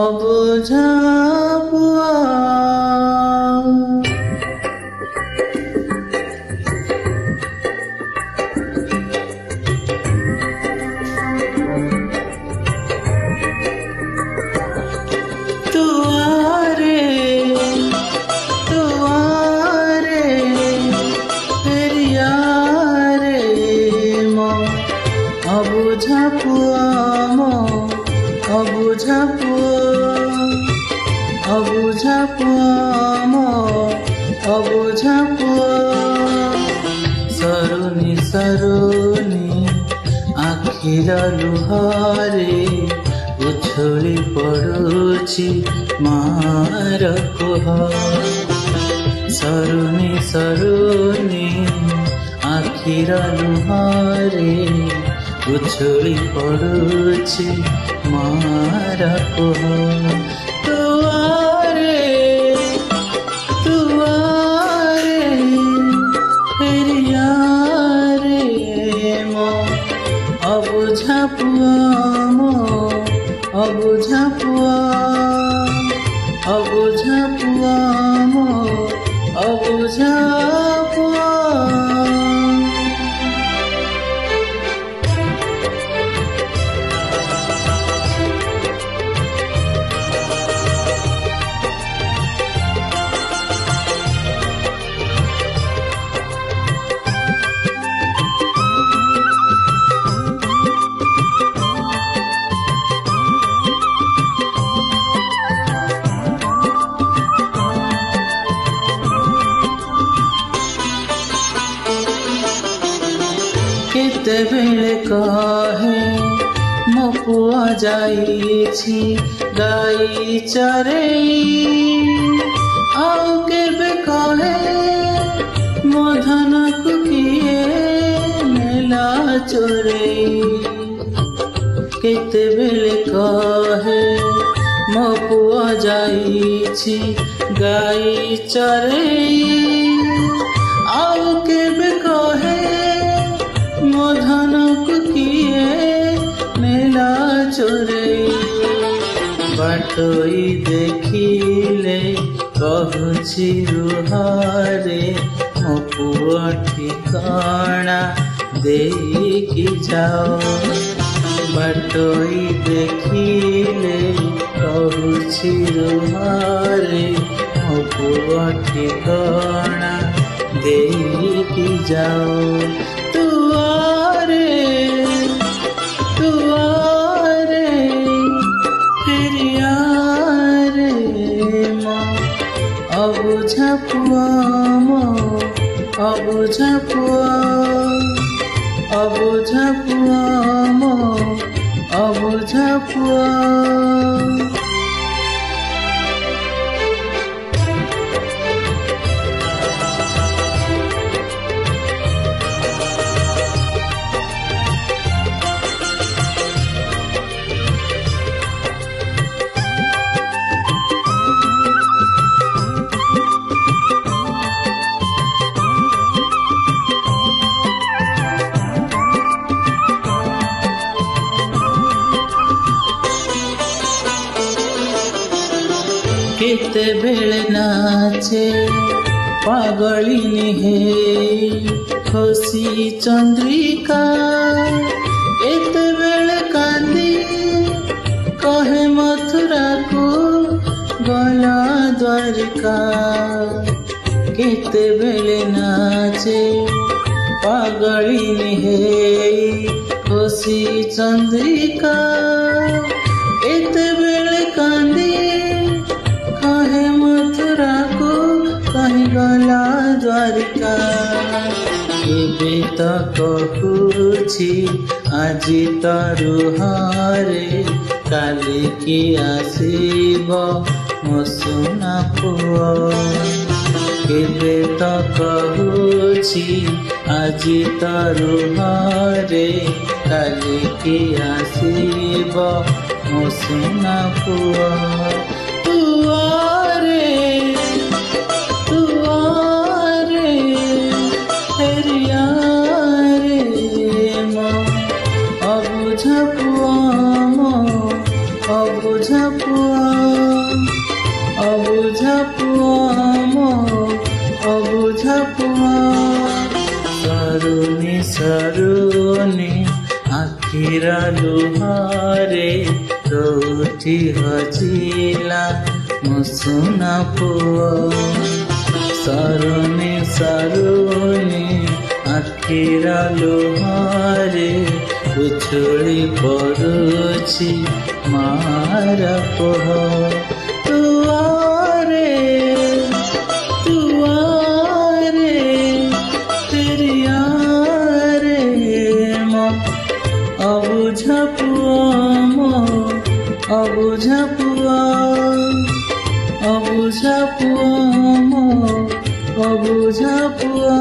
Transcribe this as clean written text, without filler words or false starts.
অবোঝা পুয়া। তুয়ারে তুয়ারে ফেরিয়ারে মো অবুঝা পুয়া মো অবুঝা পুয়া অবুঝা পুয়া মো অবুঝা পুয়া। সরুনি সরুনি আখির লুহারে উছଳି ପଡ଼ୁଛି ମାର କୁହ। ସରୁନି ସରୁନି ଆଖିର ଲୁହରେ ଉଛଳି ପଡ଼ୁଛି ମାର କୁହ। ତୁଆରେ ତୁଆରେ ଫେରିଆରେ ମୋ ଅବୁଝା ପୁଅ ମୋ অবুঝা পুয়া অবুঝা পুয়া মো অবুঝা পুয়া। କେତେବେଳେ କହେ ମୋ ପୁଅ ଯାଇଛି ଗାଈ ଚରେଇ, ଆଉ କେବେ କହେ ମୋ ଧନକୁ କିଏ ନେଲା ଚୋରେଇ। କେତେବେଳେ କହେ ମୋ ପୁଅ ଯାଇଛି ଗାଈ ଚରେଇ, ଆଉ କେବେ କହେ ମୋ ଧନକୁ କିଏ ନେଲା ଚୋରେଇ। ବାଟୋଇ ଦେଖିଲେ କହୁଛି ରୁହରେ ମୋ ପୁଅ ଠିକଣା ଦେଇକି ଯାଅ। ବାଟୋଇ ଦେଖିଲେ କହୁଛି ରୁହରେ ମୋ ପୁଅ ଠିକଣା ଦେଇକି ଯାଅ। তুয়ারে তুয়ারে ফেরিয়ারে মো অবুঝা পুয়া মো অবুঝা পুয়া অবুঝা পুয়া মো অবুঝা পুয়া। କେତେବେଳେ ନାଚେ ପାଗଳିନୀ ହେଇ ଖୋସି ଚନ୍ଦ୍ରିକା, କେତେବେଳେ କାନ୍ଦି କହେ ମଥୁରାକୁ ଗଲା ଦ୍ୱାରିକା। କେତେବେଳେ ନାଚେ ପାଗଳିନୀ ହେଇ ଖୋସି ଚନ୍ଦ୍ରିକା, କେତେବେଳେ କାନ୍ଦି କହେ ମଥୁରାକୁ କହି ଗଲା ଦ୍ୱାରିକା। ଏବେ ତ କହୁଛି ଆଜି ତ ରୁହରେ କାଲିକି ଆସିବ ମୋ ସୁନା ପୁଅ। ଏବେ ତ କହୁଛି ଆଜି ତ ରୁହରେ କାଲିକି ଆସିବ ମୋ ସୁନା ପୁଅ। তুয়ারে তুয়ারে ফেরিয়ারে মো অবুঝা পুয়া মো অবুঝা অবুঝা পুয়া অবুঝা পুয়া মো অবুঝা পুয়া সরুনি সরুনি আখির লুহারে তোটি হজিলা মুসুনা পুয়া সরুনি সরুনি আখির লুহারে উছুଳି পড়ୁଛି ମାର ପହ ତୁଆରେ ତୁଆରେ ତେରିଆରେ ମୋ ଅବୁଝା ପୁଅ ମୋ ଅବୁଝା ପୁଅ ଅବୁଝା ପୁଅ ମୋ ଅବୁଝା ପୁଅ